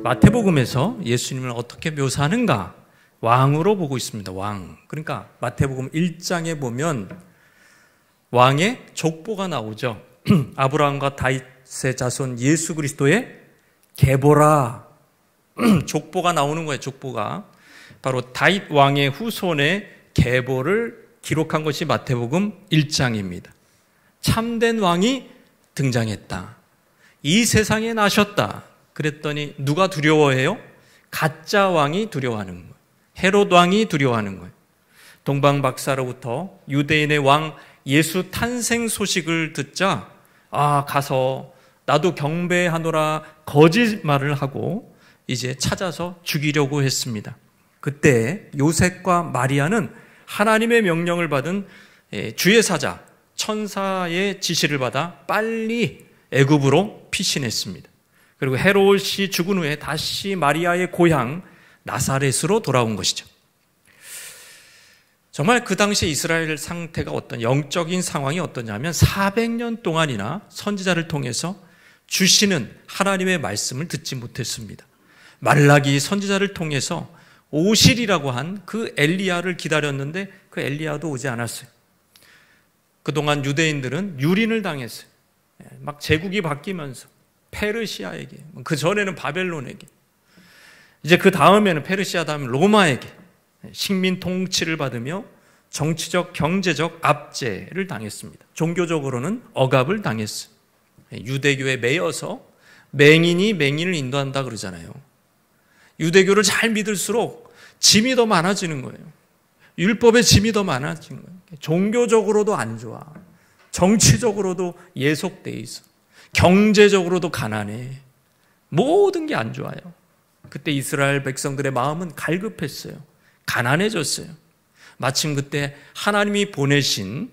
마태복음에서 예수님을 어떻게 묘사하는가? 왕으로 보고 있습니다. 왕. 그러니까 마태복음 1장에 보면 왕의 족보가 나오죠. 아브라함과 다윗의 자손 예수 그리스도의 계보라. 족보가 나오는 거예요. 족보가. 바로 다윗 왕의 후손의 계보를 기록한 것이 마태복음 1장입니다. 참된 왕이 등장했다. 이 세상에 나셨다. 그랬더니 누가 두려워해요? 가짜 왕이 두려워하는 거예요. 헤롯 왕이 두려워하는 거예요. 동방박사로부터 유대인의 왕 예수 탄생 소식을 듣자 가서 나도 경배하노라 거짓말을 하고 이제 찾아서 죽이려고 했습니다. 그때 요셉과 마리아는 하나님의 명령을 받은 주의 사자 천사의 지시를 받아 빨리 애굽으로 피신했습니다. 그리고 헤롯이 죽은 후에 다시 마리아의 고향 나사렛으로 돌아온 것이죠. 정말 그 당시 이스라엘 상태가 어떤 영적인 상황이 어떠냐면 400년 동안이나 선지자를 통해서 주시는 하나님의 말씀을 듣지 못했습니다. 말라기 선지자를 통해서 오실이라고 한 그 엘리야를 기다렸는데 그 엘리야도 오지 않았어요. 그동안 유대인들은 유린을 당했어요. 막 제국이 바뀌면서 페르시아에게, 그 전에는 바벨론에게, 이제 그 다음에는 페르시아 다음 로마에게 식민 통치를 받으며 정치적, 경제적 압제를 당했습니다. 종교적으로는 억압을 당했어요. 유대교에 매여서 맹인이 맹인을 인도한다 그러잖아요. 유대교를 잘 믿을수록 짐이 더 많아지는 거예요. 율법의 짐이 더 많아지는 거예요. 종교적으로도 안 좋아. 정치적으로도 예속돼 있어. 경제적으로도 가난해. 모든 게 안 좋아요. 그때 이스라엘 백성들의 마음은 갈급했어요. 가난해졌어요. 마침 그때 하나님이 보내신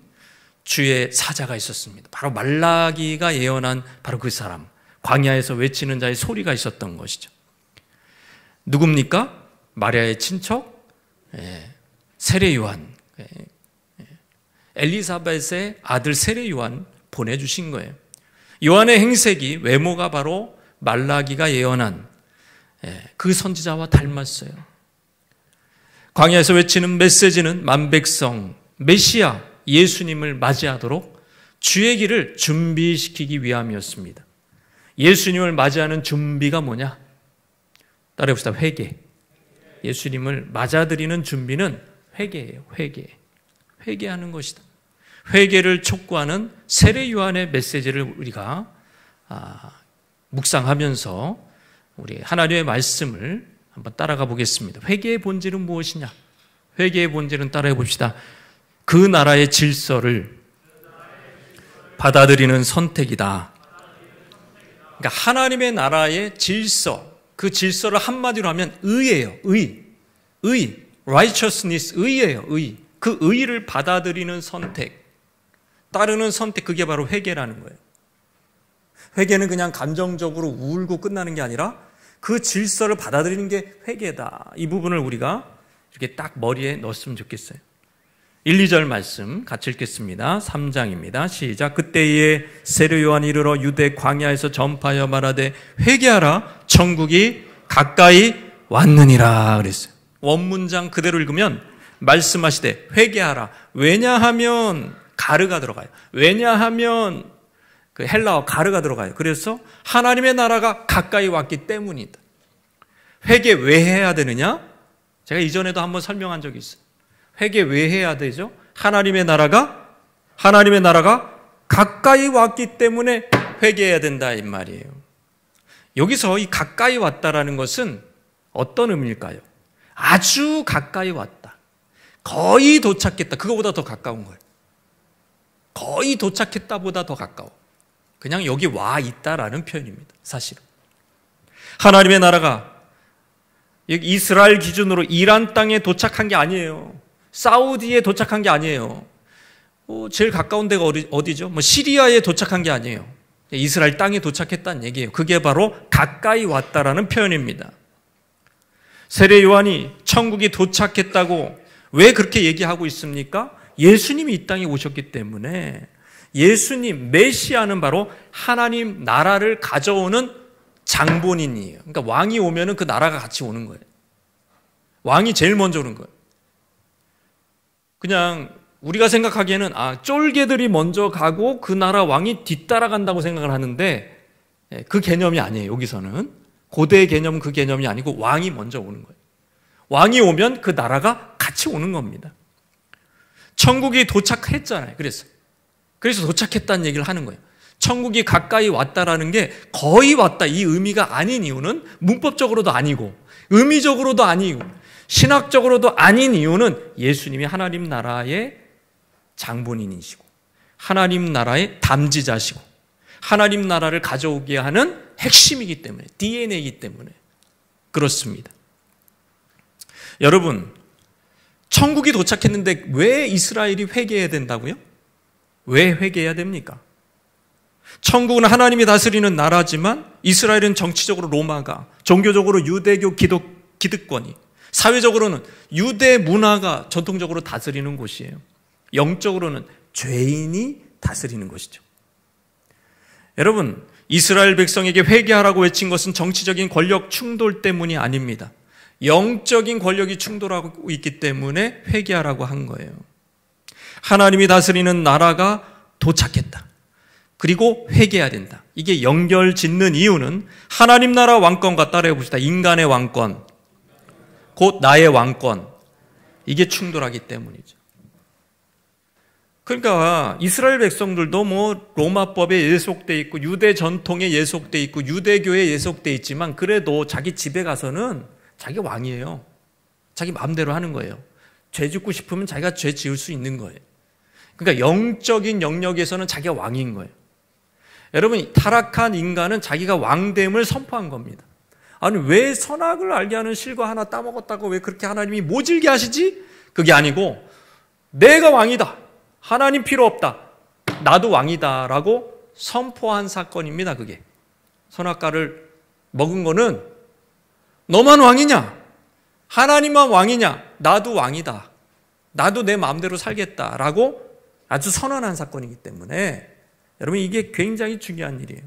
주의 사자가 있었습니다. 바로 말라기가 예언한 바로 그 사람, 광야에서 외치는 자의 소리가 있었던 것이죠. 누굽니까? 마리아의 친척 세례 요한, 엘리사벳의 아들 세례 요한 보내주신 거예요. 요한의 행색이, 외모가 바로 말라기가 예언한 그 선지자와 닮았어요. 광야에서 외치는 메시지는 만백성 메시아 예수님을 맞이하도록 주의 길을 준비시키기 위함이었습니다. 예수님을 맞이하는 준비가 뭐냐? 따라해봅시다. 회개. 예수님을 맞아들이는 준비는 회개예요. 회개하는 것이다. 회개를 촉구하는 세례 요한의 메시지를 우리가 묵상하면서 우리 하나님의 말씀을 한번 따라가 보겠습니다. 회개의 본질은 무엇이냐? 회개의 본질은 따라해 봅시다. 그 나라의 질서를 받아들이는 선택이다. 그러니까 하나님의 나라의 질서, 그 질서를 한마디로 하면 의예요. 의. righteousness, 의예요. 의. 그 의를 받아들이는 선택, 따르는 선택, 그게 바로 회개라는 거예요. 회개는 그냥 감정적으로 울고 끝나는 게 아니라 그 질서를 받아들이는 게 회개다. 이 부분을 우리가 이렇게 딱 머리에 넣었으면 좋겠어요. 1, 2절 말씀 같이 읽겠습니다. 3장입니다. 시작. 그때에 세례 요한이 이르러 유대 광야에서 전파하여 말하되 회개하라, 천국이 가까이 왔느니라 그랬어요. 원문장 그대로 읽으면 말씀하시되 회개하라. 왜냐하면 가르가 들어가요. 왜냐하면 그 헬라어 가르가 들어가요. 그래서 하나님의 나라가 가까이 왔기 때문이다. 회개 왜 해야 되느냐? 제가 이전에도 한번 설명한 적이 있어요. 회개 왜 해야 되죠? 하나님의 나라가 가까이 왔기 때문에 회개해야 된다 이 말이에요. 여기서 이 가까이 왔다라는 것은 어떤 의미일까요? 아주 가까이 왔다. 거의 도착했다. 그거보다 더 가까운 거예요. 거의 도착했다보다 더 가까워. 그냥 여기 와 있다라는 표현입니다. 사실은. 하나님의 나라가 여기 이스라엘 기준으로 이란 땅에 도착한 게 아니에요. 사우디에 도착한 게 아니에요. 제일 가까운 데가 어디죠? 시리아에 도착한 게 아니에요. 이스라엘 땅에 도착했다는 얘기예요. 그게 바로 가까이 왔다라는 표현입니다. 세례 요한이 천국이 도착했다고 왜 그렇게 얘기하고 있습니까? 예수님이 이 땅에 오셨기 때문에. 예수님, 메시아는 바로 하나님 나라를 가져오는 장본인이에요. 그러니까 왕이 오면은 그 나라가 같이 오는 거예요. 왕이 제일 먼저 오는 거예요. 그냥 우리가 생각하기에는 쫄개들이 먼저 가고 그 나라 왕이 뒤따라간다고 생각을 하는데 그 개념이 아니에요. 여기서는 고대의 개념은 그 개념이 아니고 왕이 먼저 오는 거예요. 왕이 오면 그 나라가 같이 오는 겁니다. 천국이 도착했잖아요. 그래서 도착했다는 얘기를 하는 거예요. 천국이 가까이 왔다라는 게 거의 왔다 이 의미가 아닌 이유는 문법적으로도 아니고 의미적으로도 아니고 신학적으로도 아닌 이유는 예수님이 하나님 나라의 장본인이시고 하나님 나라의 담지자시고 하나님 나라를 가져오게 하는 핵심이기 때문에 DNA이기 때문에 그렇습니다. 여러분, 천국이 도착했는데 왜 이스라엘이 회개해야 된다고요? 왜 회개해야 됩니까? 천국은 하나님이 다스리는 나라지만 이스라엘은 정치적으로 로마가, 종교적으로 유대교 기득권이, 사회적으로는 유대 문화가 전통적으로 다스리는 곳이에요. 영적으로는 죄인이 다스리는 것이죠. 여러분, 이스라엘 백성에게 회개하라고 외친 것은 정치적인 권력 충돌 때문이 아닙니다. 영적인 권력이 충돌하고 있기 때문에 회개하라고 한 거예요. 하나님이 다스리는 나라가 도착했다. 그리고 회개해야 된다. 이게 연결 짓는 이유는 하나님 나라 왕권과 따라해 봅시다. 인간의 왕권, 곧 나의 왕권. 이게 충돌하기 때문이죠. 그러니까 이스라엘 백성들도 로마법에 예속돼 있고 유대 전통에 예속돼 있고 유대교에 예속돼 있지만 그래도 자기 집에 가서는 자기 왕이에요. 자기 마음대로 하는 거예요. 죄 짓고 싶으면 자기가 죄 지을 수 있는 거예요. 그러니까 영적인 영역에서는 자기가 왕인 거예요. 여러분, 타락한 인간은 자기가 왕됨을 선포한 겁니다. 아니, 왜 선악을 알게 하는 실과 하나 따먹었다고 왜 그렇게 하나님이 모질게 하시지? 그게 아니고 내가 왕이다. 하나님 필요 없다. 나도 왕이다. 라고 선포한 사건입니다. 그게. 선악과를 먹은 거는 너만 왕이냐? 하나님만 왕이냐? 나도 왕이다. 나도 내 마음대로 살겠다. 라고 아주 선언한 사건이기 때문에 여러분, 이게 굉장히 중요한 일이에요.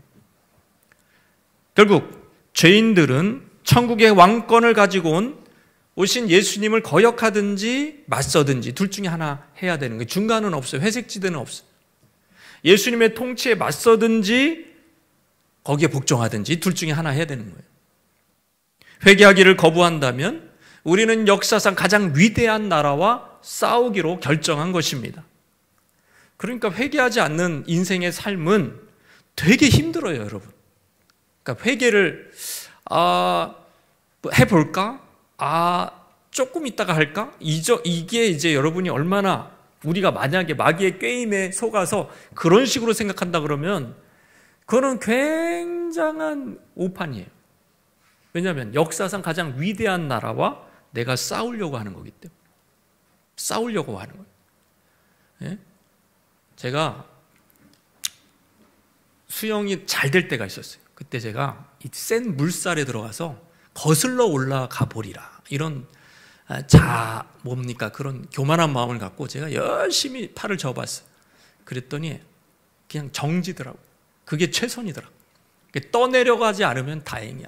결국 죄인들은 천국의 왕권을 가지고 오신 예수님을 거역하든지 맞서든지 둘 중에 하나 해야 되는 거예요. 중간은 없어요. 회색지대는 없어요. 예수님의 통치에 맞서든지 거기에 복종하든지 둘 중에 하나 해야 되는 거예요. 회개하기를 거부한다면 우리는 역사상 가장 위대한 나라와 싸우기로 결정한 것입니다. 그러니까 회개하지 않는 인생의 삶은 되게 힘들어요, 여러분. 그러니까 회개를 해볼까? 조금 있다가 할까? 이게 이제 여러분이 얼마나 우리가 만약에 마귀의 꾀임에 속아서 그런 식으로 생각한다 그러면 그거는 굉장한 오판이에요. 왜냐하면 역사상 가장 위대한 나라와 내가 싸우려고 하는 거기 때문에. 싸우려고 하는 거예요. 예? 제가 수영이 잘 될 때가 있었어요. 그때 제가 이 센 물살에 들어가서 거슬러 올라가 보리라. 이런 그런 교만한 마음을 갖고 제가 열심히 팔을 저어봤어요. 그랬더니 그냥 정지더라고. 그게 최선이더라고. 떠내려가지 않으면 다행이야.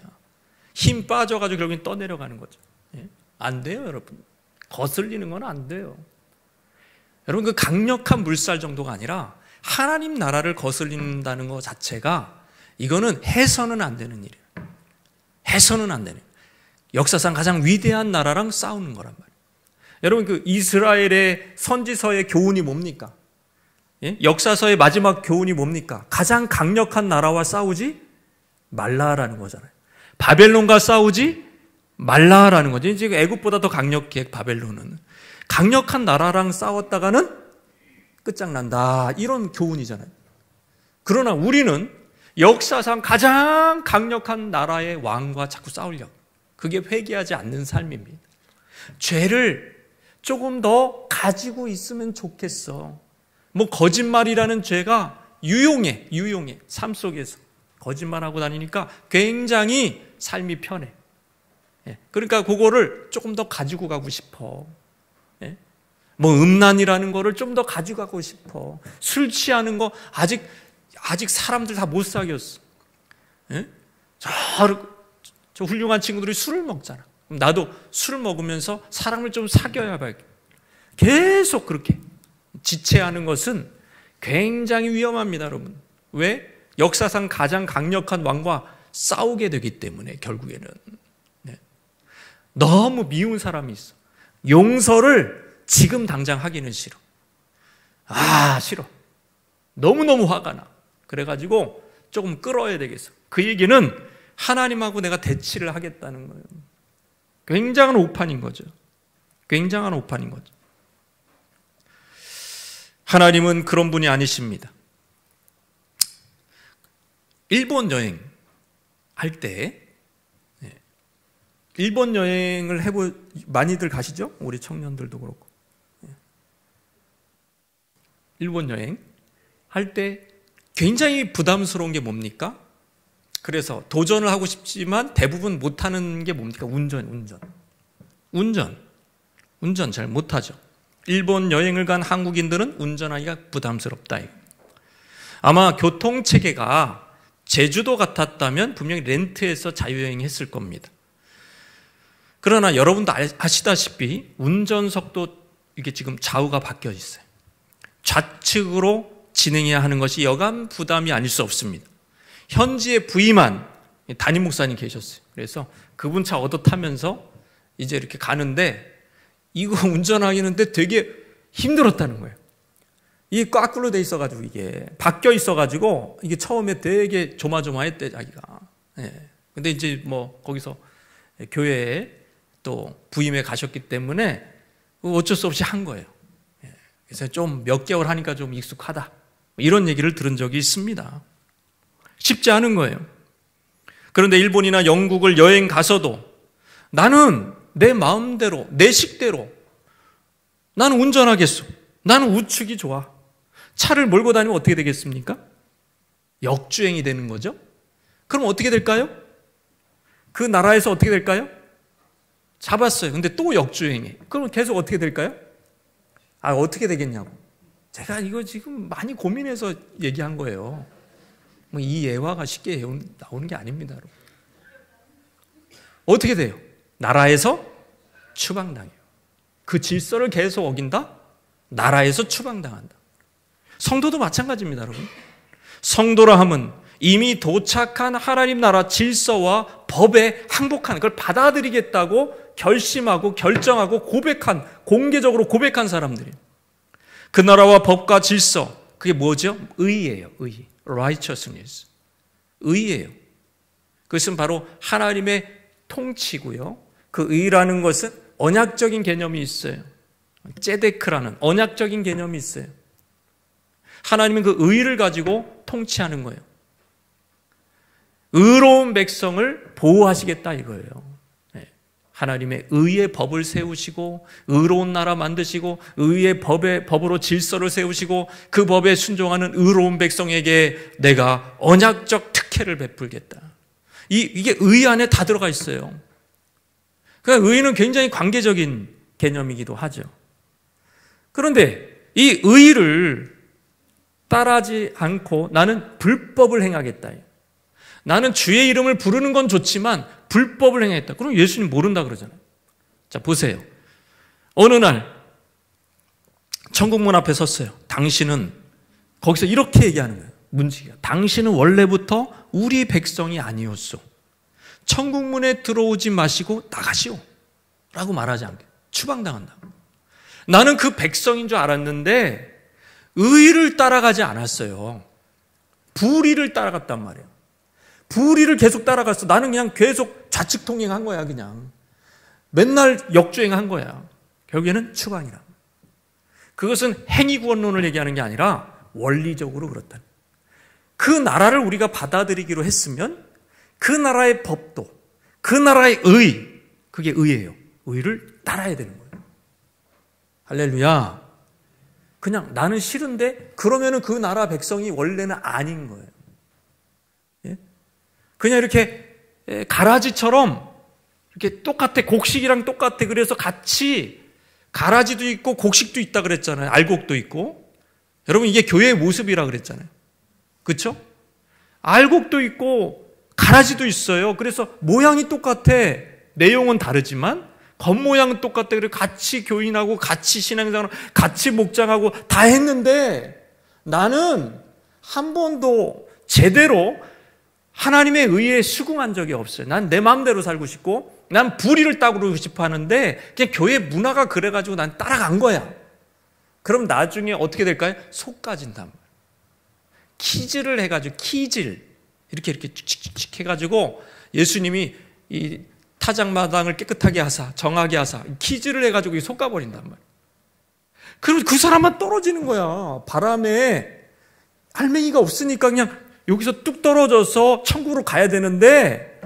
힘 빠져가지고 결국엔 떠내려가는 거죠. 예? 안 돼요, 여러분. 거슬리는 건 안 돼요. 여러분, 그 강력한 물살 정도가 아니라 하나님 나라를 거슬린다는 것 자체가 이거는 해서는 안 되는 일이에요. 해서는 안 되는. 역사상 가장 위대한 나라랑 싸우는 거란 말이에요. 여러분, 그 이스라엘의 선지서의 교훈이 뭡니까? 예? 역사서의 마지막 교훈이 뭡니까? 가장 강력한 나라와 싸우지 말라라는 거잖아요. 바벨론과 싸우지 말라라는 거죠. 이제 애굽보다 더 강력해, 바벨론은. 강력한 나라랑 싸웠다가는 끝장난다. 이런 교훈이잖아요. 그러나 우리는 역사상 가장 강력한 나라의 왕과 자꾸 싸우려고. 그게 회개하지 않는 삶입니다. 죄를 조금 더 가지고 있으면 좋겠어. 거짓말이라는 죄가 유용해. 삶 속에서. 거짓말하고 다니니까 굉장히 삶이 편해. 그러니까 그거를 조금 더 가지고 가고 싶어. 음란이라는 거를 좀 더 가지고 가고 싶어. 술 취하는 거 아직 사람들 다 못 사귀었어. 저 훌륭한 친구들이 술을 먹잖아. 그럼 나도 술을 먹으면서 사람을 좀 사귀어야 봐요. 계속 그렇게 지체하는 것은 굉장히 위험합니다, 여러분. 왜? 역사상 가장 강력한 왕과 싸우게 되기 때문에 결국에는. 네. 너무 미운 사람이 있어. 용서를 지금 당장 하기는 싫어. 싫어. 너무너무 화가 나. 그래가지고 조금 끌어야 되겠어. 그 얘기는 하나님하고 내가 대치를 하겠다는 거예요. 굉장한 오판인 거죠. 굉장한 오판인 거죠. 하나님은 그런 분이 아니십니다. 일본 여행 할 때, 일본 여행을 많이들 가시죠? 우리 청년들도 그렇고. 일본 여행 할 때 굉장히 부담스러운 게 뭡니까? 그래서 도전을 하고 싶지만 대부분 못하는 게 뭡니까? 운전 잘 못하죠. 일본 여행을 간 한국인들은 운전하기가 부담스럽다. 아마 교통체계가 제주도 같았다면 분명히 렌트해서 자유여행했을 겁니다. 그러나 여러분도 아시다시피 운전석도 이게 지금 좌우가 바뀌어 있어요. 좌측으로 진행해야 하는 것이 여간 부담이 아닐 수 없습니다. 현지에 부임한 담임 목사님 계셨어요. 그래서 그분 차 얻어 타면서 이제 이렇게 가는데 이거 운전하기는 되게 힘들었다는 거예요. 이게 거꾸로 돼 있어가지고 이게 바뀌어 있어가지고 이게 처음에 되게 조마조마했대 자기가. 근데 이제 뭐 거기서 교회에 또 부임해 가셨기 때문에 어쩔 수 없이 한 거예요. 그래서 좀 몇 개월 하니까 좀 익숙하다. 이런 얘기를 들은 적이 있습니다. 쉽지 않은 거예요. 그런데 일본이나 영국을 여행 가서도 나는 내 마음대로, 내 식대로 나는 운전하겠소. 나는 우측이 좋아. 차를 몰고 다니면 어떻게 되겠습니까? 역주행이 되는 거죠. 그럼 어떻게 될까요? 그 나라에서 어떻게 될까요? 잡았어요. 근데 또 역주행해. 그럼 계속 어떻게 될까요? 어떻게 되겠냐고. 제가 이거 지금 많이 고민해서 얘기한 거예요. 뭐 이 예화가 쉽게 나오는 게 아닙니다. 여러분. 어떻게 돼요? 나라에서 추방당해요. 그 질서를 계속 어긴다? 나라에서 추방당한다. 성도도 마찬가지입니다, 여러분. 성도라 함은 이미 도착한 하나님 나라 질서와 법에 항복하는 걸 받아들이겠다고 결심하고 결정하고 공개적으로 고백한 사람들이에요. 그 나라와 법과 질서, 그게 뭐죠? 의예요, 의. righteousness. 의예요. 그것은 바로 하나님의 통치고요. 그 의라는 것은 언약적인 개념이 있어요. 제데크라는 언약적인 개념이 있어요. 하나님은 그 의를 가지고 통치하는 거예요. 의로운 백성을 보호하시겠다 이거예요. 하나님의 의의 법을 세우시고 의로운 나라 만드시고 의의 법으로 질서를 세우시고 그 법에 순종하는 의로운 백성에게 내가 언약적 특혜를 베풀겠다. 이게 의 안에 다 들어가 있어요. 그러니까 의는 굉장히 관계적인 개념이기도 하죠. 그런데 이 의를 따르지 않고 나는 불법을 행하겠다. 나는 주의 이름을 부르는 건 좋지만 불법을 행했다. 그럼 예수님 모른다 그러잖아요. 자, 보세요. 어느 날 천국문 앞에 섰어요. 당신은 거기서 이렇게 얘기하는 거예요. 문지기가. 당신은 원래부터 우리 백성이 아니었소. 천국문에 들어오지 마시고 나가시오. 라고 말하지 않게. 추방당한다. 나는 그 백성인 줄 알았는데 의를 따라가지 않았어요. 불의를 따라갔단 말이에요. 불의를 계속 따라갔어. 나는 그냥 계속 좌측 통행한 거야, 그냥. 맨날 역주행한 거야. 결국에는 추방이라. 그것은 행위구원론을 얘기하는 게 아니라 원리적으로 그렇다. 그 나라를 우리가 받아들이기로 했으면 그 나라의 법도, 그 나라의 의, 그게 의예요. 의를 따라야 되는 거예요. 할렐루야. 그냥 나는 싫은데 그러면은 그 나라 백성이 원래는 아닌 거예요. 그냥 이렇게 가라지처럼 이렇게 똑같아. 곡식이랑 똑같아. 그래서 같이 가라지도 있고 곡식도 있다 그랬잖아요. 알곡도 있고. 여러분 이게 교회의 모습이라 그랬잖아요. 그렇죠? 알곡도 있고 가라지도 있어요. 그래서 모양이 똑같아. 내용은 다르지만 겉모양은 똑같아. 그래서 같이 교인하고 같이 신앙생활하고 같이 목장하고 다 했는데 나는 한 번도 제대로 하나님의 의에 수긍한 적이 없어요. 난 내 마음대로 살고 싶고 난 불의를 따르고 싶어 하는데 그냥 교회 문화가 그래가지고 난 따라간 거야. 그럼 나중에 어떻게 될까요? 속까진단 말이야. 키즈를 해가지고 이렇게 칙칙칙 해가지고 예수님이 이 타작마당을 깨끗하게 하사 정하게 하사 키즈를 해가지고 속가버린단 말이야. 그럼 그 사람만 떨어지는 거야. 바람에 알맹이가 없으니까 그냥 여기서 뚝 떨어져서 천국으로 가야 되는데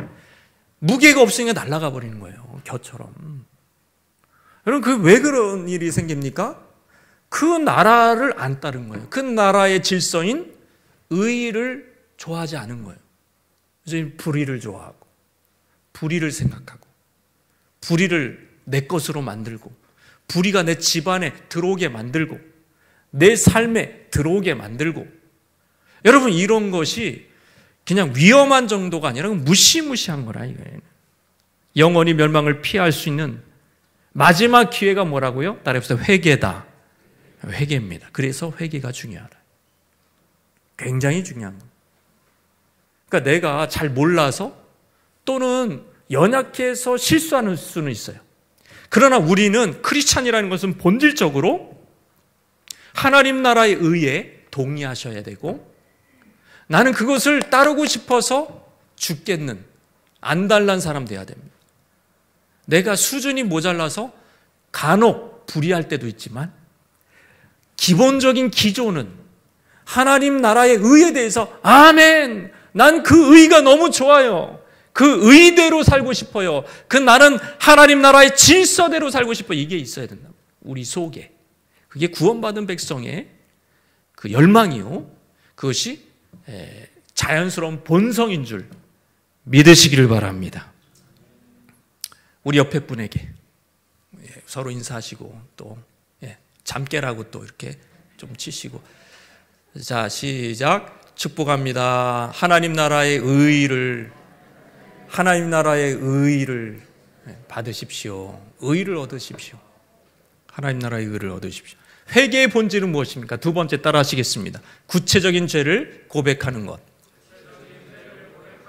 무게가 없으니까 날아가 버리는 거예요. 겨처럼. 여러분 왜 그런 일이 생깁니까? 그 나라를 안 따른 거예요. 그 나라의 질서인 의의를 좋아하지 않은 거예요. 그래서 불의를 좋아하고 불의를 생각하고 불의를 내 것으로 만들고 불의가 내 집안에 들어오게 만들고 내 삶에 들어오게 만들고 여러분 이런 것이 그냥 위험한 정도가 아니라 무시무시한 거라 이거예요. 영원히 멸망을 피할 수 있는 마지막 기회가 뭐라고요? 따라해보세요. 회개다. 회개입니다. 그래서 회개가 중요하다. 굉장히 중요한 겁니다. 그러니까 내가 잘 몰라서 또는 연약해서 실수하는 수는 있어요. 그러나 우리는 크리스찬이라는 것은 본질적으로 하나님 나라의 의에 동의하셔야 되고 나는 그것을 따르고 싶어서 죽겠는 안달난 사람 돼야 됩니다. 내가 수준이 모자라서 간혹 불의할 때도 있지만 기본적인 기조는 하나님 나라의 의에 대해서 아멘! 난 그 의가 너무 좋아요. 그 의대로 살고 싶어요. 나는 하나님 나라의 질서대로 살고 싶어요. 이게 있어야 된다. 우리 속에. 그게 구원받은 백성의 그 열망이요. 그것이 자연스러운 본성인 줄 믿으시기를 바랍니다. 우리 옆에 분에게 서로 인사하시고 또 잠깨라고 또 이렇게 좀 치시고 자 시작. 축복합니다. 하나님 나라의 의의를 받으십시오. 의의를 얻으십시오. 하나님 나라의 의의를 얻으십시오. 회개의 본질은 무엇입니까? 두 번째 따라 하시겠습니다. 구체적인 죄를 고백하는 것.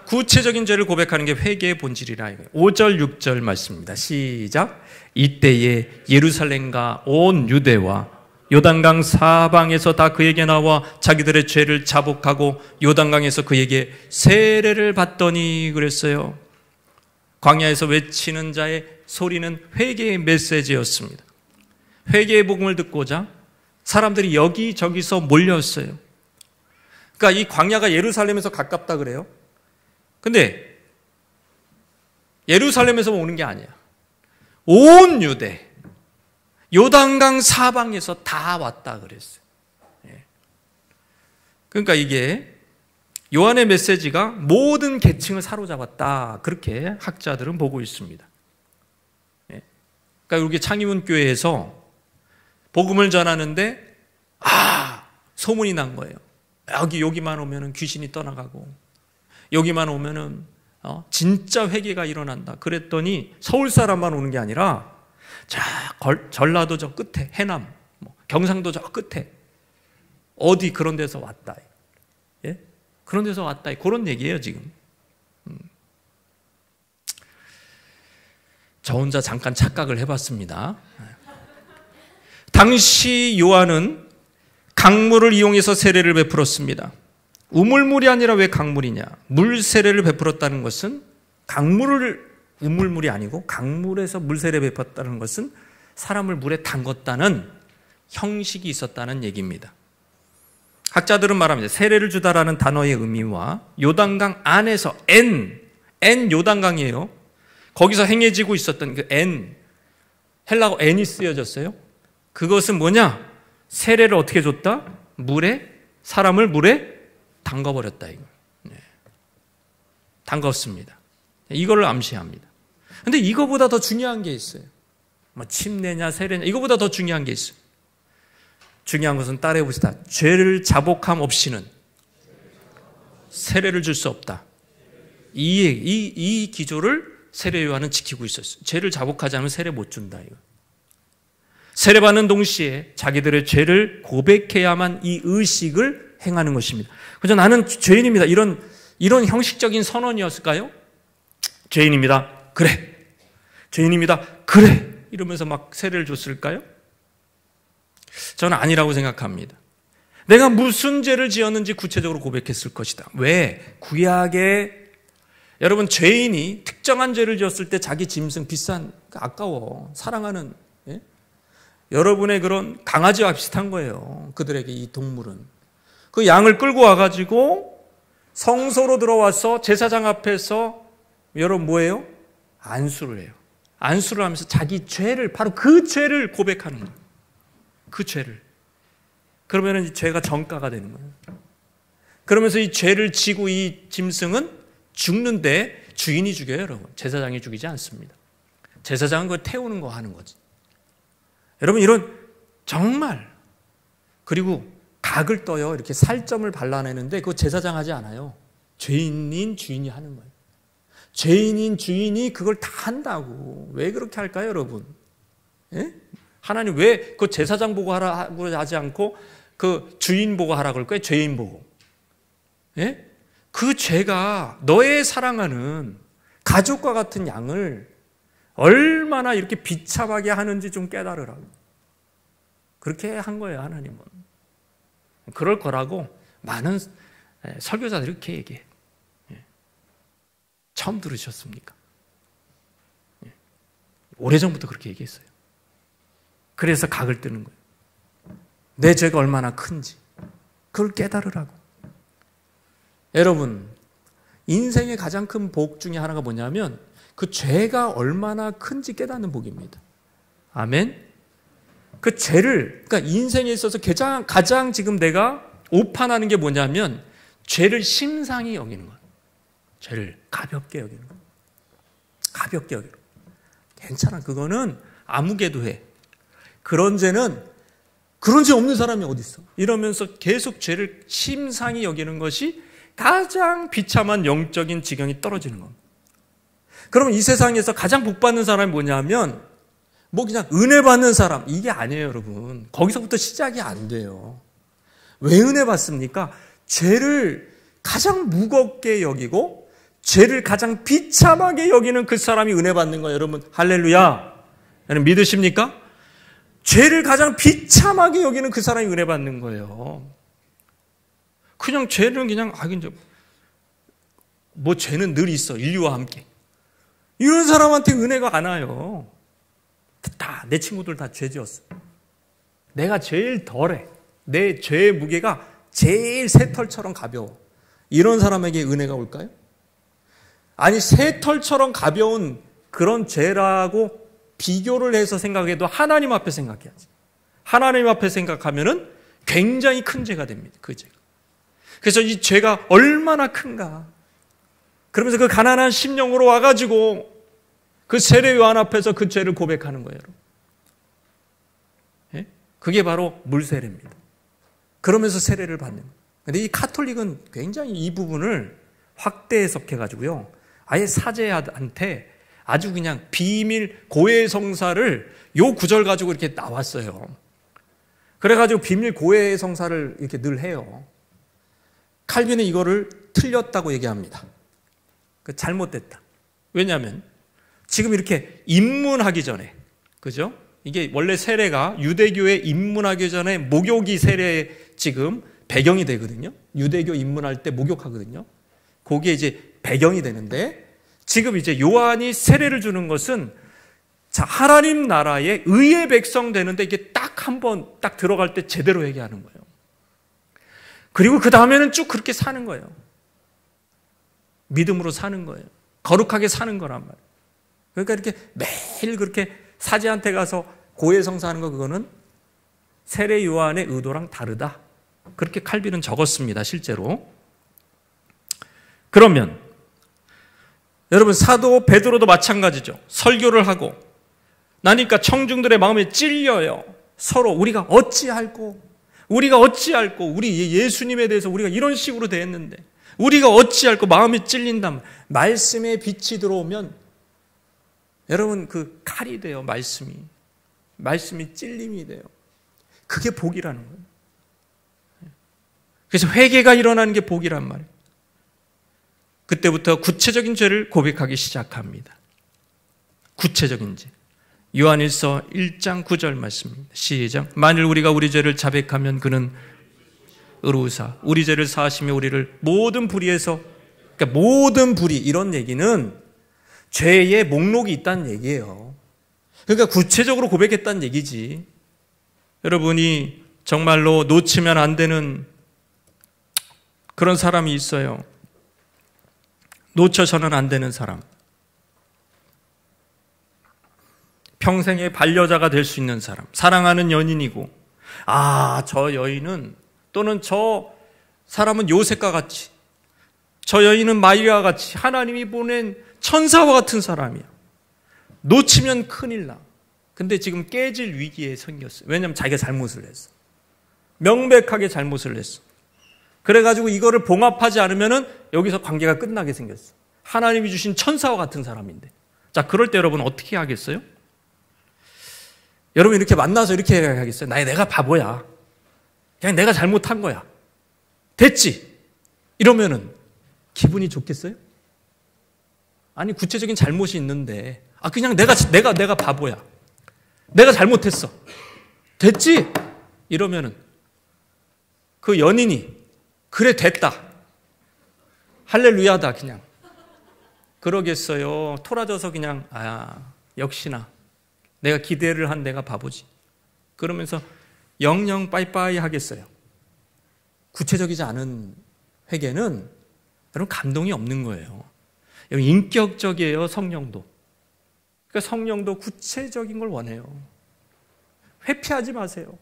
구체적인 죄를 고백하는 게 회개의 본질이라 이거예요. 5절 6절 말씀입니다. 시작. 이때에 예루살렘과 온 유대와 요단강 사방에서 다 그에게 나와 자기들의 죄를 자복하고 요단강에서 그에게 세례를 받더니 그랬어요. 광야에서 외치는 자의 소리는 회개의 메시지였습니다. 회개의 복음을 듣고자 사람들이 여기저기서 몰렸어요. 그러니까 이 광야가 예루살렘에서 가깝다 그래요. 근데 예루살렘에서 오는 게 아니야. 온 유대 요단강 사방에서 다 왔다 그랬어요. 그러니까 이게 요한의 메시지가 모든 계층을 사로잡았다. 그렇게 학자들은 보고 있습니다. 그러니까 여기 창의문 교회에서 복음을 전하는데 소문이 난 거예요. 여기만 오면은 귀신이 떠나가고 여기만 오면은 진짜 회개가 일어난다. 그랬더니 서울 사람만 오는 게 아니라 전라도 저 끝에 해남, 경상도 저 끝에 어디 그런 데서 왔다. 예? 그런 데서 왔다. 그런 얘기예요 지금. 저 혼자 잠깐 착각을 해봤습니다. 당시 요한은 강물을 이용해서 세례를 베풀었습니다. 우물물이 아니라 왜 강물이냐? 물 세례를 베풀었다는 것은 우물물이 아니고 강물에서 물 세례 베풀었다는 것은 사람을 물에 담궜다는 형식이 있었다는 얘기입니다. 학자들은 말합니다. 세례를 주다라는 단어의 의미와 요단강 안에서 N 요단강이에요. 거기서 행해지고 있었던 그 N, 헬라어 N이 쓰여졌어요. 그것은 뭐냐? 세례를 어떻게 줬다? 사람을 물에 담가버렸다. 이거. 담갔습니다. 이거를 암시합니다. 근데 이거보다 더 중요한 게 있어요. 침례냐, 세례냐, 이거보다 더 중요한 게 있어요. 중요한 것은 따라해 봅시다. 죄를 자복함 없이는 세례를 줄 수 없다. 이 기조를 세례 요한은 지키고 있었어요. 죄를 자복하지 않으면 세례 못 준다. 이거. 세례받는 동시에 자기들의 죄를 고백해야만 이 의식을 행하는 것입니다. 그래서 나는 죄인입니다. 이런 형식적인 선언이었을까요? 죄인입니다. 그래. 죄인입니다. 그래. 이러면서 막 세례를 줬을까요? 저는 아니라고 생각합니다. 내가 무슨 죄를 지었는지 구체적으로 고백했을 것이다. 왜? 구약에 여러분 죄인이 특정한 죄를 지었을 때 자기 짐승 비싼 아까워 사랑하는 여러분의 그런 강아지와 비슷한 거예요. 그들에게 이 동물은 그 양을 끌고 와가지고 성소로 들어와서 제사장 앞에서 여러분 뭐예요? 안수를 해요. 안수를 하면서 자기 죄를 바로 그 죄를 고백하는 거예요. 그 죄를. 그러면 이 죄가 전가가 되는 거예요. 그러면서 이 죄를 지고 이 짐승은 죽는데 주인이 죽여요, 여러분. 제사장이 죽이지 않습니다. 제사장은 그걸 태우는 거 하는 거지. 여러분 이런 정말 그리고 각을 떠요. 이렇게 살점을 발라내는데 그거 제사장 하지 않아요. 죄인인 주인이 하는 거예요. 죄인인 주인이 그걸 다 한다고. 왜 그렇게 할까요, 여러분? 예? 하나님 왜 그 제사장 보고 하라고 하지 않고 그 주인 보고 하라고 그럴 거예요? 죄인 보고. 예? 그 죄가 너의 사랑하는 가족과 같은 양을 얼마나 이렇게 비참하게 하는지 좀 깨달으라고. 그렇게 한 거예요, 하나님은. 그럴 거라고 많은 설교자들이 그렇게 얘기해. 처음 들으셨습니까? 오래전부터 그렇게 얘기했어요. 그래서 각을 뜨는 거예요. 내 죄가 얼마나 큰지 그걸 깨달으라고. 여러분 인생의 가장 큰 복 중에 하나가 뭐냐면 그 죄가 얼마나 큰지 깨닫는 복입니다. 아멘. 그 죄를 그러니까 인생에 있어서 가장 지금 내가 오판하는 게 뭐냐면 죄를 심상히 여기는 거예요. 죄를 가볍게 여기는 거예요. 가볍게 여기는 거예요. 괜찮아. 그거는 아무개도 해. 그런 죄는 그런 죄 없는 사람이 어디 있어? 이러면서 계속 죄를 심상히 여기는 것이 가장 비참한 영적인 지경이 떨어지는 겁니다. 그러면 이 세상에서 가장 복받는 사람이 뭐냐면 뭐 그냥 은혜 받는 사람 이게 아니에요, 여러분. 거기서부터 시작이 안 돼요. 왜 은혜 받습니까? 죄를 가장 무겁게 여기고 죄를 가장 비참하게 여기는 그 사람이 은혜 받는 거예요, 여러분. 할렐루야. 여러분 믿으십니까? 죄를 가장 비참하게 여기는 그 사람이 은혜 받는 거예요. 그냥 죄는 그냥 뭐 죄는 늘 있어. 인류와 함께. 이런 사람한테 은혜가 안 와요. 다 내 친구들 다 죄 지었어. 내가 제일 덜해. 내 죄의 무게가 제일 새털처럼 가벼워. 이런 사람에게 은혜가 올까요? 아니 새털처럼 가벼운 그런 죄라고 비교를 해서 생각해도 하나님 앞에 생각해야지. 하나님 앞에 생각하면은 굉장히 큰 죄가 됩니다. 그 죄가. 그래서 이 죄가 얼마나 큰가. 그러면서 그 가난한 심령으로 와가지고 그 세례 요한 앞에서 그 죄를 고백하는 거예요. 예? 그게 바로 물세례입니다. 그러면서 세례를 받는 거예요. 그런데 이 카톨릭은 굉장히 이 부분을 확대 해석해가지고요. 아예 사제한테 아주 그냥 비밀 고해성사를 요 구절 가지고 이렇게 나왔어요. 그래가지고 비밀 고해성사를 이렇게 늘 해요. 칼빈은 이거를 틀렸다고 얘기합니다. 잘못됐다. 왜냐하면 지금 이렇게 입문하기 전에, 그죠? 이게 원래 세례가 유대교에 입문하기 전에 목욕이 세례 지금 배경이 되거든요. 유대교 입문할 때 목욕하거든요. 그게 이제 배경이 되는데 지금 이제 요한이 세례를 주는 것은 자, 하나님 나라의 의의 백성 되는데 이게 딱 한 번 딱 들어갈 때 제대로 얘기하는 거예요. 그리고 그 다음에는 쭉 그렇게 사는 거예요. 믿음으로 사는 거예요. 거룩하게 사는 거란 말이에요. 그러니까 이렇게 매일 그렇게 사제한테 가서 고해성사하는 거 그거는 세례 요한의 의도랑 다르다. 그렇게 칼빈은 적었습니다. 실제로. 그러면 여러분 사도 베드로도 마찬가지죠. 설교를 하고 나니까 청중들의 마음에 찔려요. 서로 우리가 어찌할꼬 우리 예수님에 대해서 우리가 이런 식으로 대했는데 우리가 어찌할꼬 마음이 찔린다. 말씀의 빛이 들어오면 여러분 그 칼이 돼요. 말씀이 찔림이 돼요. 그게 복이라는 거예요. 그래서 회개가 일어나는 게 복이란 말이에요. 그때부터 구체적인 죄를 고백하기 시작합니다. 구체적인 죄. 요한일서 1장 9절 말씀입니다. 시작. 만일 우리가 우리 죄를 자백하면 그는 의로우사 우리 죄를 사하시며 우리를 모든 불의에서, 그러니까 모든 불의, 이런 얘기는 죄의 목록이 있다는 얘기예요. 그러니까 구체적으로 고백했다는 얘기지. 여러분이 정말로 놓치면 안 되는 그런 사람이 있어요. 놓쳐서는 안 되는 사람. 평생의 반려자가 될 수 있는 사람. 사랑하는 연인이고, 저 여인은 또는 저 사람은 요셉과 같이, 저 여인은 마리아와 같이 하나님이 보낸 천사와 같은 사람이야. 놓치면 큰일 나. 근데 지금 깨질 위기에 생겼어요. 왜냐하면 자기가 잘못을 했어. 명백하게 잘못을 했어. 그래가지고 이거를 봉합하지 않으면은 여기서 관계가 끝나게 생겼어. 하나님이 주신 천사와 같은 사람인데. 자, 그럴 때 여러분 어떻게 하겠어요? 여러분 이렇게 만나서 이렇게 해야겠어요? 내가 바보야. 그냥 내가 잘못한 거야. 됐지? 이러면은 기분이 좋겠어요? 아니, 구체적인 잘못이 있는데, 그냥 내가 바보야. 내가 잘못했어. 됐지? 이러면은 그 연인이 그래 됐다. 할렐루야다 그냥. 그러겠어요? 토라져서 그냥 역시나 내가 기대를 한 내가 바보지. 그러면서 영영 빠이빠이 하겠어요? 구체적이지 않은 회개는 여러분 감동이 없는 거예요. 여러분 인격적이에요. 성령도. 그러니까 성령도 구체적인 걸 원해요. 회피하지 마세요.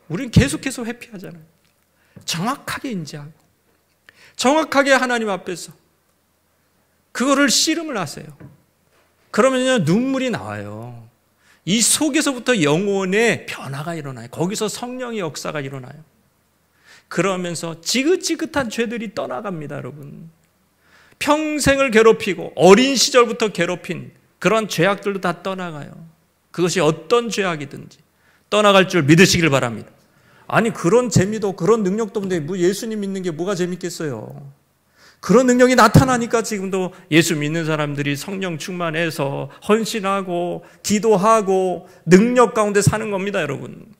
우리는 계속해서 회피하잖아요. 정확하게 인지하고 정확하게 하나님 앞에서 그거를 씨름을 하세요. 그러면요 눈물이 나와요. 이 속에서부터 영혼의 변화가 일어나요. 거기서 성령의 역사가 일어나요. 그러면서 지긋지긋한 죄들이 떠나갑니다. 여러분, 평생을 괴롭히고 어린 시절부터 괴롭힌 그런 죄악들도 다 떠나가요. 그것이 어떤 죄악이든지 떠나갈 줄 믿으시길 바랍니다. 아니, 그런 재미도 그런 능력도 없는데 뭐 예수님 믿는 게 뭐가 재밌겠어요? 그런 능력이 나타나니까 지금도 예수 믿는 사람들이 성령 충만해서 헌신하고 기도하고 능력 가운데 사는 겁니다. 여러분,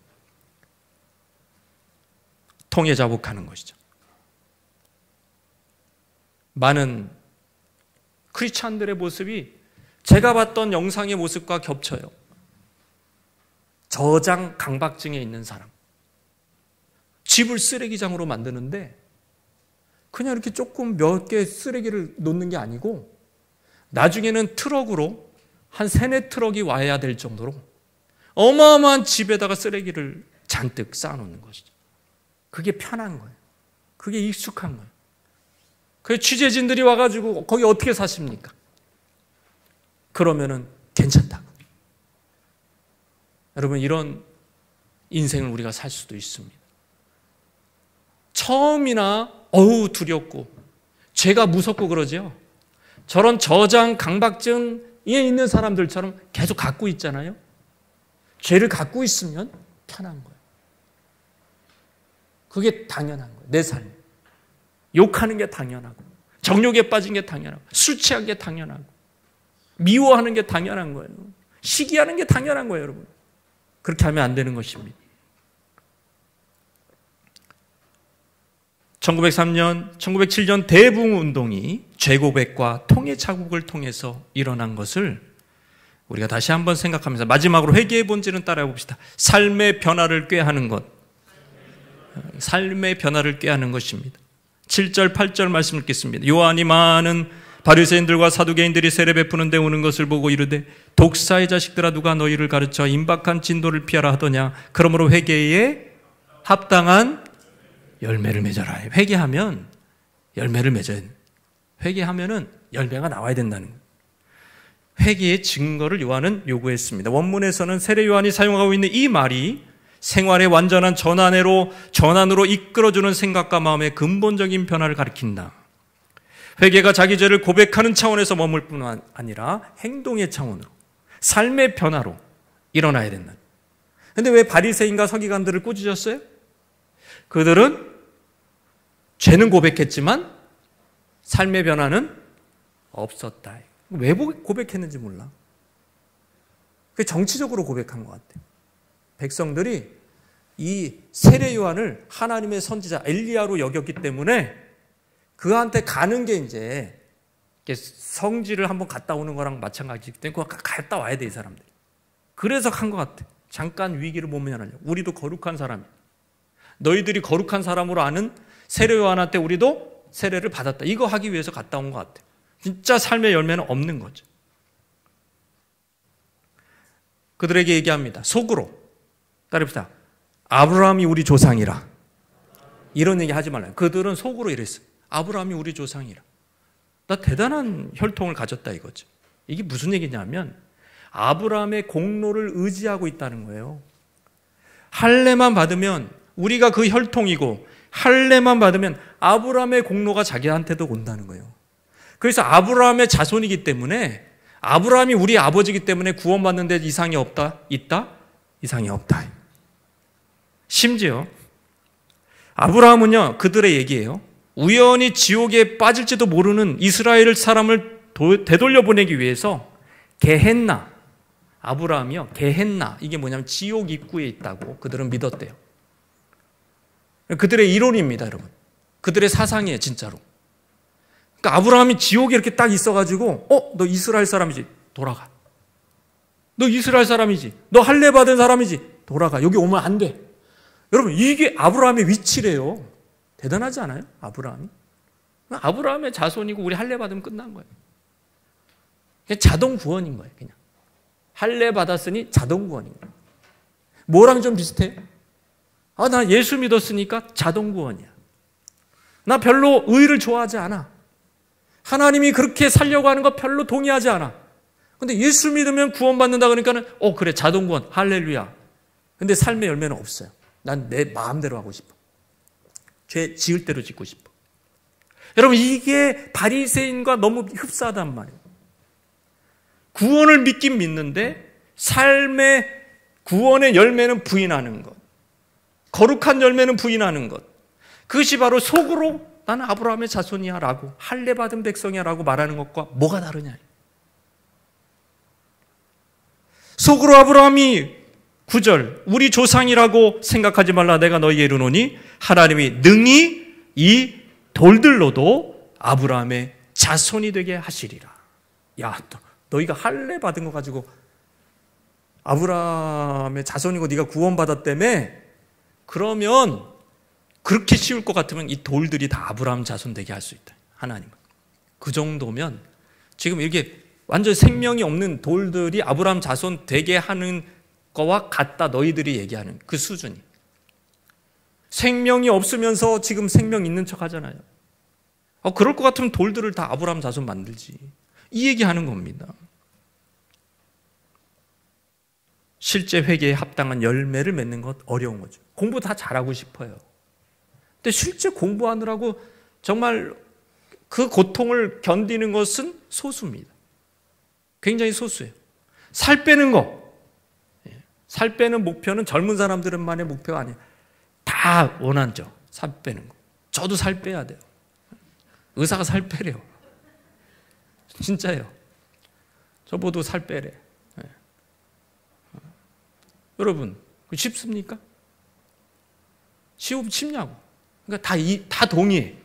통해 자복하는 것이죠. 많은 크리스찬들의 모습이 제가 봤던 영상의 모습과 겹쳐요. 저장 강박증에 있는 사람, 집을 쓰레기장으로 만드는데 그냥 이렇게 조금 몇 개 쓰레기를 놓는 게 아니고 나중에는 트럭으로 한 3-4트럭이 와야 될 정도로 어마어마한 집에다가 쓰레기를 잔뜩 쌓아놓는 것이죠. 그게 편한 거예요. 그게 익숙한 거예요. 그 취재진들이 와가지고 거기 어떻게 사십니까? 그러면은 괜찮다고. 여러분, 이런 인생을 우리가 살 수도 있습니다. 처음이나 두렵고 죄가 무섭고 그러죠. 저런 저장 강박증에 있는 사람들처럼 계속 갖고 있잖아요. 죄를 갖고 있으면 편한 거예요. 그게 당연한 거예요. 내 삶. 욕하는 게 당연하고, 정욕에 빠진 게 당연하고, 술 취한 게 당연하고, 미워하는 게 당연한 거예요. 시기하는 게 당연한 거예요, 여러분. 그렇게 하면 안 되는 것입니다. 1903년, 1907년 대붕운동이 죄고백과 통해 자국을 통해서 일어난 것을 우리가 다시 한번 생각하면서 마지막으로 회개의 본질은 따라해 봅시다. 삶의 변화를 꾀하는 것. 삶의 변화를 꾀하는 것입니다. 7절, 8절 말씀을 읽겠습니다. 요한이 많은 바리새인들과 사두개인들이 세례 베푸는데 오는 것을 보고 이르되 독사의 자식들아, 누가 너희를 가르쳐 임박한 진도를 피하라 하더냐. 그러므로 회개에 합당한 열매를 맺어라. 회개하면 열매를 맺어야 돼. 회개하면은 열매가 나와야 된다는 거예요. 회개의 증거를 요한은 요구했습니다. 원문에서는 세례 요한이 사용하고 있는 이 말이 생활의 완전한 전환으로 이끌어주는 생각과 마음의 근본적인 변화를 가리킨다. 회개가 자기 죄를 고백하는 차원에서 머물 뿐 아니라 행동의 차원으로, 삶의 변화로 일어나야 된다. 그런데 왜 바리새인과 서기관들을 꾸짖었어요? 그들은 죄는 고백했지만 삶의 변화는 없었다. 왜 고백했는지 몰라. 그게 정치적으로 고백한 것 같아요. 백성들이 이 세례 요한을 하나님의 선지자 엘리야로 여겼기 때문에 그한테 가는 게 이제 성지를 한번 갔다 오는 거랑 마찬가지이기 때문에 그거 갔다 와야 돼, 이 사람들이. 그래서 한 것 같아. 잠깐 위기를 모면하려고. 우리도 거룩한 사람이야. 너희들이 거룩한 사람으로 아는 세례 요한한테 우리도 세례를 받았다. 이거 하기 위해서 갔다 온 것 같아. 진짜 삶의 열매는 없는 거죠. 그들에게 얘기합니다. 속으로. 따라합시다. 아브라함이 우리 조상이라. 이런 얘기 하지 말라요. 그들은 속으로 이랬어요. 아브라함이 우리 조상이라. 나 대단한 혈통을 가졌다 이거죠. 이게 무슨 얘기냐면 아브라함의 공로를 의지하고 있다는 거예요. 할례만 받으면 우리가 그 혈통이고 할례만 받으면 아브라함의 공로가 자기한테도 온다는 거예요. 그래서 아브라함의 자손이기 때문에 아브라함이 우리 아버지이기 때문에 구원받는 데 이상이 없다? 있다? 이상이 없다. 심지어 아브라함은요, 그들의 얘기예요. 우연히 지옥에 빠질지도 모르는 이스라엘 사람을 되돌려 보내기 위해서 게헨나, 아브라함이요, 게헨나, 이게 뭐냐면 지옥 입구에 있다고 그들은 믿었대요. 그들의 이론입니다, 여러분. 그들의 사상이에요, 진짜로. 그러니까 아브라함이 지옥에 이렇게 딱 있어가지고, 너 이스라엘 사람이지? 돌아가. 너 이스라엘 사람이지? 너 할례 받은 사람이지? 돌아가. 여기 오면 안 돼. 여러분, 이게 아브라함의 위치래요. 대단하지 않아요? 아브라함이? 아브라함의 자손이고 우리 할례 받으면 끝난 거예요. 그냥 자동 구원인 거예요, 그냥. 할례 받았으니 자동 구원인 거예요. 뭐랑 좀 비슷해요? 나 예수 믿었으니까 자동 구원이야. 나 별로 의를 좋아하지 않아. 하나님이 그렇게 살려고 하는 거 별로 동의하지 않아. 근데 예수 믿으면 구원받는다 그러니까는 그래, 자동 구원, 할렐루야. 근데 삶의 열매는 없어요. 난 내 마음대로 하고 싶어. 죄 지을 대로 짓고 싶어. 여러분, 이게 바리새인과 너무 흡사하단 말이에요. 구원을 믿긴 믿는데 삶의 구원의 열매는 부인하는 것, 거룩한 열매는 부인하는 것, 그것이 바로 속으로 나는 아브라함의 자손이야 라고, 할례 받은 백성이야 라고 말하는 것과 뭐가 다르냐. 속으로 아브라함이 9절 우리 조상이라고 생각하지 말라. 내가 너희에게 이르노니 하나님이 능히 이 돌들로도 아브라함의 자손이 되게 하시리라. 야, 너희가 할례 받은 거 가지고 아브라함의 자손이고 네가 구원받았다며? 그러면 그렇게 쉬울 것 같으면 이 돌들이 다 아브라함 자손 되게 할 수 있다. 하나님은. 그 정도면 지금 이렇게 완전 생명이 없는 돌들이 아브라함 자손 되게 하는 거와 같다. 너희들이 얘기하는 그 수준이. 생명이 없으면서 지금 생명 있는 척 하잖아요. 그럴 것 같으면 돌들을 다 아브라함 자손 만들지. 이 얘기하는 겁니다. 실제 회개에 합당한 열매를 맺는 것 어려운 거죠. 공부 다 잘하고 싶어요. 근데 실제 공부하느라고 정말 그 고통을 견디는 것은 소수입니다. 굉장히 소수예요. 살 빼는 거. 살 빼는 목표는 젊은 사람들만의 목표가 아니에요. 다 원하죠. 살 빼는 거. 저도 살 빼야 돼요. 의사가 살 빼래요. 진짜예요. 저보도 살 빼래. 여러분, 쉽습니까? 쉽냐고. 그러니까 다 동의해.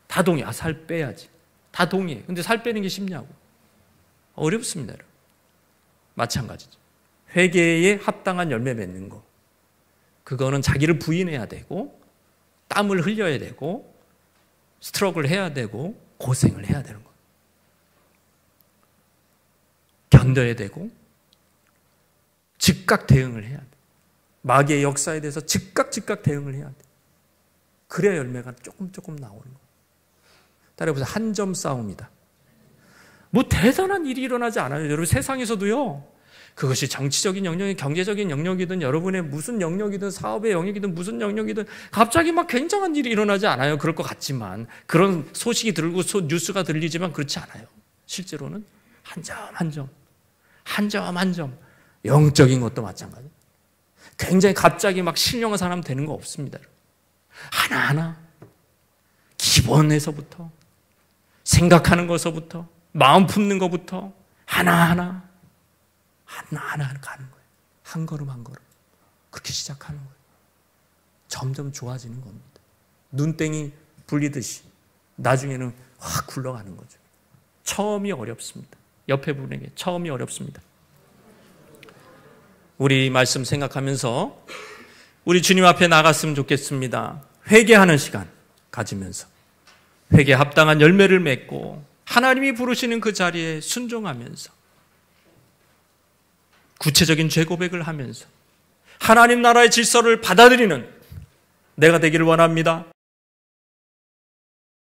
다 동의해. 살 빼야지. 다 동의해. 근데 살 빼는 게 쉽냐고. 어렵습니다, 여러분. 마찬가지죠. 회개에 합당한 열매 맺는 거. 그거는 자기를 부인해야 되고, 땀을 흘려야 되고, 스트러글 해야 되고, 고생을 해야 되는 거. 견뎌야 되고, 즉각 대응을 해야 돼. 마귀의 역사에 대해서 즉각 대응을 해야 돼. 그래야 열매가 조금 나오는 거예요. 따라해보세요. 한 점 싸움이다. 뭐 대단한 일이 일어나지 않아요. 여러분, 세상에서도요. 그것이 정치적인 영역이 경제적인 영역이든 여러분의 무슨 영역이든 사업의 영역이든 무슨 영역이든 갑자기 막 굉장한 일이 일어나지 않아요. 그럴 것 같지만 그런 소식이 들고 뉴스가 들리지만 그렇지 않아요. 실제로는 한 점 한 점 영적인 것도 마찬가지예요. 굉장히 갑자기 막 신령한 사람 되는 거 없습니다. 하나하나 기본에서부터 생각하는 것서부터 마음 품는 것부터 하나하나 가는 거예요. 한 걸음 한 걸음 그렇게 시작하는 거예요. 점점 좋아지는 겁니다. 눈땡이 불리듯이 나중에는 확 굴러가는 거죠. 처음이 어렵습니다. 옆에 분에게 처음이 어렵습니다. 우리 말씀 생각하면서 우리 주님 앞에 나갔으면 좋겠습니다. 회개하는 시간 가지면서 회개에 합당한 열매를 맺고 하나님이 부르시는 그 자리에 순종하면서 구체적인 죄 고백을 하면서 하나님 나라의 질서를 받아들이는 내가 되기를 원합니다.